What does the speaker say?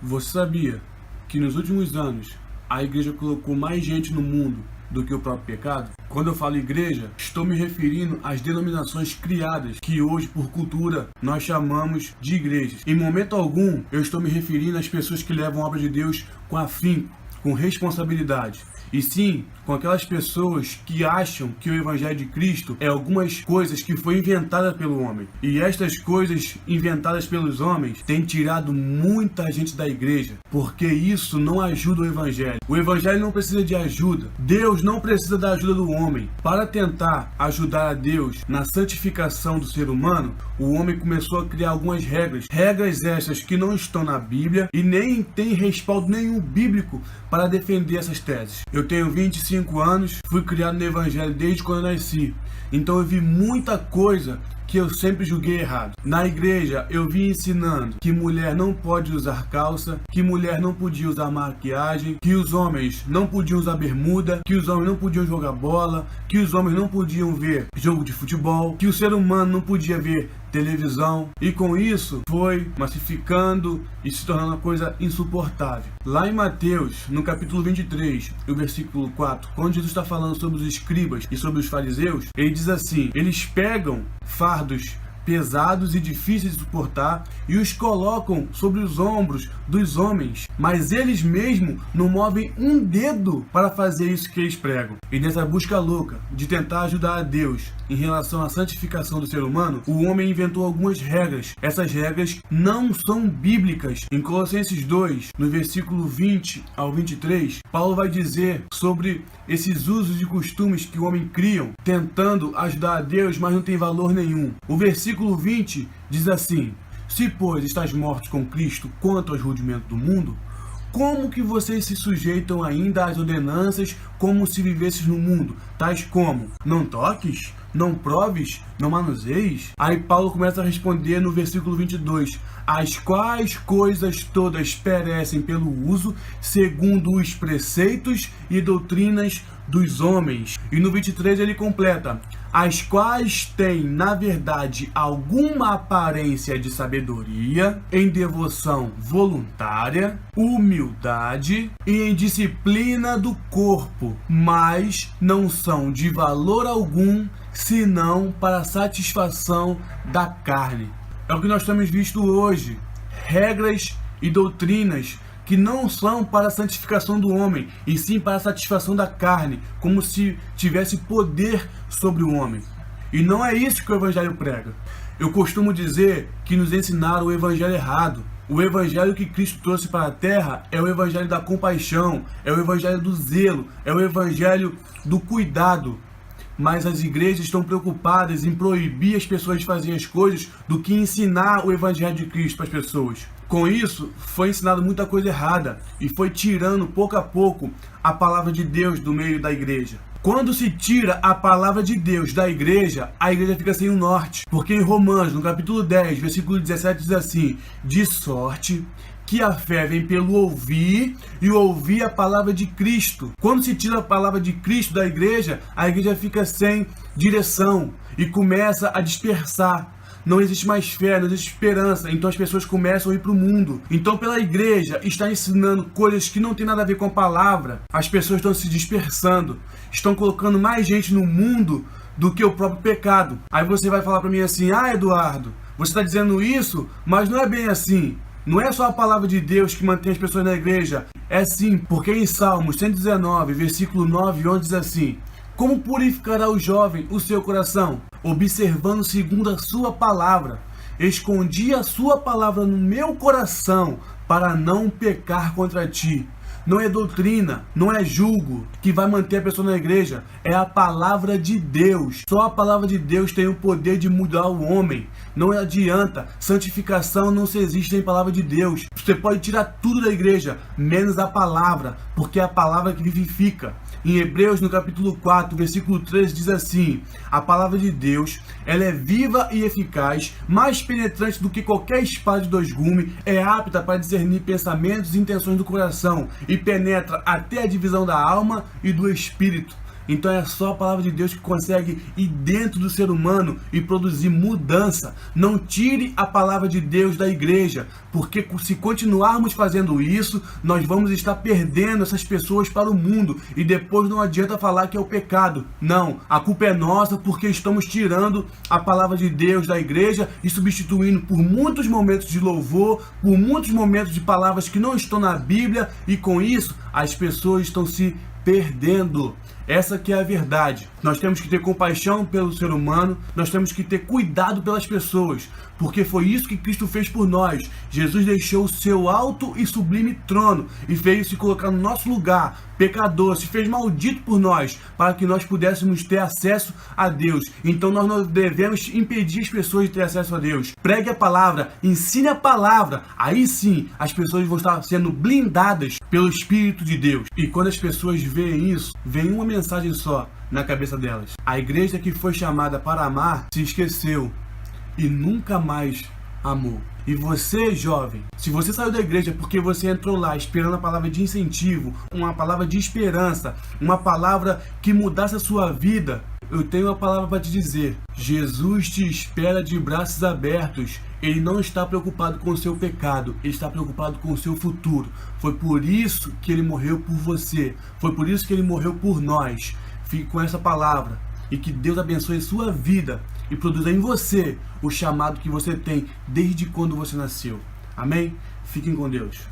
Você sabia que nos últimos anos a igreja colocou mais gente no mundo do que o próprio pecado? Quando eu falo igreja, estou me referindo às denominações criadas que hoje, por cultura, nós chamamos de igrejas. Em momento algum, eu estou me referindo às pessoas que levam a obra de Deus com afinco, com responsabilidade. E sim, com aquelas pessoas que acham que o Evangelho de Cristo é algumas coisas que foi inventada pelo homem. E estas coisas inventadas pelos homens têm tirado muita gente da igreja, porque isso não ajuda o Evangelho. O Evangelho não precisa de ajuda. Deus não precisa da ajuda do homem. Para tentar ajudar a Deus na santificação do ser humano, o homem começou a criar algumas regras. Regras essas que não estão na Bíblia e nem tem respaldo nenhum bíblico para defender essas teses. Eu tenho 25 anos, fui criado no Evangelho desde quando eu nasci. Então eu vi muita coisa que eu sempre julguei errado. Na igreja eu vi ensinando que mulher não pode usar calça, que mulher não podia usar maquiagem, que os homens não podiam usar bermuda, que os homens não podiam jogar bola, que os homens não podiam ver jogo de futebol, que o ser humano não podia ver televisão, e com isso foi massificando e se tornando uma coisa insuportável. Lá em Mateus, no capítulo 23, o versículo 4, quando Jesus está falando sobre os escribas e sobre os fariseus, ele diz assim: eles pegam fardos pesados e difíceis de suportar e os colocam sobre os ombros dos homens, mas eles mesmos não movem um dedo para fazer isso que eles pregam. E nessa busca louca de tentar ajudar a Deus em relação à santificação do ser humano, o homem inventou algumas regras. Essas regras não são bíblicas. Em Colossenses 2, no versículo 20 ao 23, Paulo vai dizer sobre esses usos e costumes que o homem criam, tentando ajudar a Deus, mas não tem valor nenhum. O versículo 20 diz assim: se, pois, estás mortos com Cristo quanto aos rudimentos do mundo, como que vocês se sujeitam ainda às ordenanças como se vivesses no mundo, tais como: não toques, não proves, não manuseis? Aí Paulo começa a responder no versículo 22, as quais coisas todas perecem pelo uso, segundo os preceitos e doutrinas dos homens. E no 23 ele completa: as quais têm, na verdade, alguma aparência de sabedoria, em devoção voluntária, humildade e em disciplina do corpo, mas não são de valor algum, senão para a satisfação da carne. É o que nós temos visto hoje, regras e doutrinas que não são para a santificação do homem, e sim para a satisfação da carne, como se tivesse poder sobre o homem. E não é isso que o Evangelho prega. Eu costumo dizer que nos ensinaram o Evangelho errado. O Evangelho que Cristo trouxe para a terra é o Evangelho da compaixão, é o Evangelho do zelo, é o Evangelho do cuidado. Mas as igrejas estão preocupadas em proibir as pessoas de fazerem as coisas do que ensinar o Evangelho de Cristo para as pessoas. Com isso, foi ensinado muita coisa errada e foi tirando pouco a pouco a palavra de Deus do meio da igreja. Quando se tira a palavra de Deus da igreja, a igreja fica sem um norte. Porque em Romanos, no capítulo 10, versículo 17, diz assim: de sorte que a fé vem pelo ouvir e ouvir a palavra de Cristo. Quando se tira a palavra de Cristo da igreja, a igreja fica sem direção e começa a dispersar. Não existe mais fé, não existe esperança, então as pessoas começam a ir para o mundo. Então, pela igreja estar ensinando coisas que não tem nada a ver com a palavra, as pessoas estão se dispersando, estão colocando mais gente no mundo do que o próprio pecado. Aí você vai falar para mim assim: ah, Eduardo, você está dizendo isso, mas não é bem assim. Não é só a palavra de Deus que mantém as pessoas na igreja. É sim, porque em Salmos 119, versículo 9 e 11 diz assim: como purificará o jovem o seu coração? Observando segundo a sua palavra. Escondi a sua palavra no meu coração para não pecar contra ti. Não é doutrina, não é julgo que vai manter a pessoa na igreja, é a palavra de Deus. Só a palavra de Deus tem o poder de mudar o homem. Não adianta, santificação não se existe em palavra de Deus. Você pode tirar tudo da igreja, menos a palavra, porque é a palavra que vivifica. Em Hebreus, no capítulo 4, versículo 13, diz assim: a palavra de Deus, ela é viva e eficaz, mais penetrante do que qualquer espada de dois gumes, é apta para discernir pensamentos e intenções do coração, e penetra até a divisão da alma e do espírito, Então é só a palavra de Deus que consegue ir dentro do ser humano e produzir mudança. Não tire a palavra de Deus da igreja, porque se continuarmos fazendo isso, nós vamos estar perdendo essas pessoas para o mundo e depois não adianta falar que é o pecado. Não, a culpa é nossa porque estamos tirando a palavra de Deus da igreja e substituindo por muitos momentos de louvor, por muitos momentos de palavras que não estão na Bíblia, e com isso as pessoas estão se perdendo. Essa que é a verdade. Nós temos que ter compaixão pelo ser humano, nós temos que ter cuidado pelas pessoas, porque foi isso que Cristo fez por nós. Jesus deixou o seu alto e sublime trono e veio se colocar no nosso lugar, pecador, se fez maldito por nós, para que nós pudéssemos ter acesso a Deus. Então nós não devemos impedir as pessoas de ter acesso a Deus. Pregue a palavra, ensine a palavra, aí sim as pessoas vão estar sendo blindadas pelo Espírito de Deus. E quando as pessoas veem isso, vem uma mensagem só na cabeça delas: a igreja que foi chamada para amar se esqueceu e nunca mais amou. E você, jovem, se você saiu da igreja porque você entrou lá esperando a palavra de incentivo, uma palavra de esperança, uma palavra que mudasse a sua vida, eu tenho uma palavra para te dizer: Jesus te espera de braços abertos. Ele não está preocupado com o seu pecado, ele está preocupado com o seu futuro. Foi por isso que ele morreu por você, foi por isso que ele morreu por nós. Fique com essa palavra e que Deus abençoe sua vida e produza em você o chamado que você tem desde quando você nasceu. Amém? Fiquem com Deus.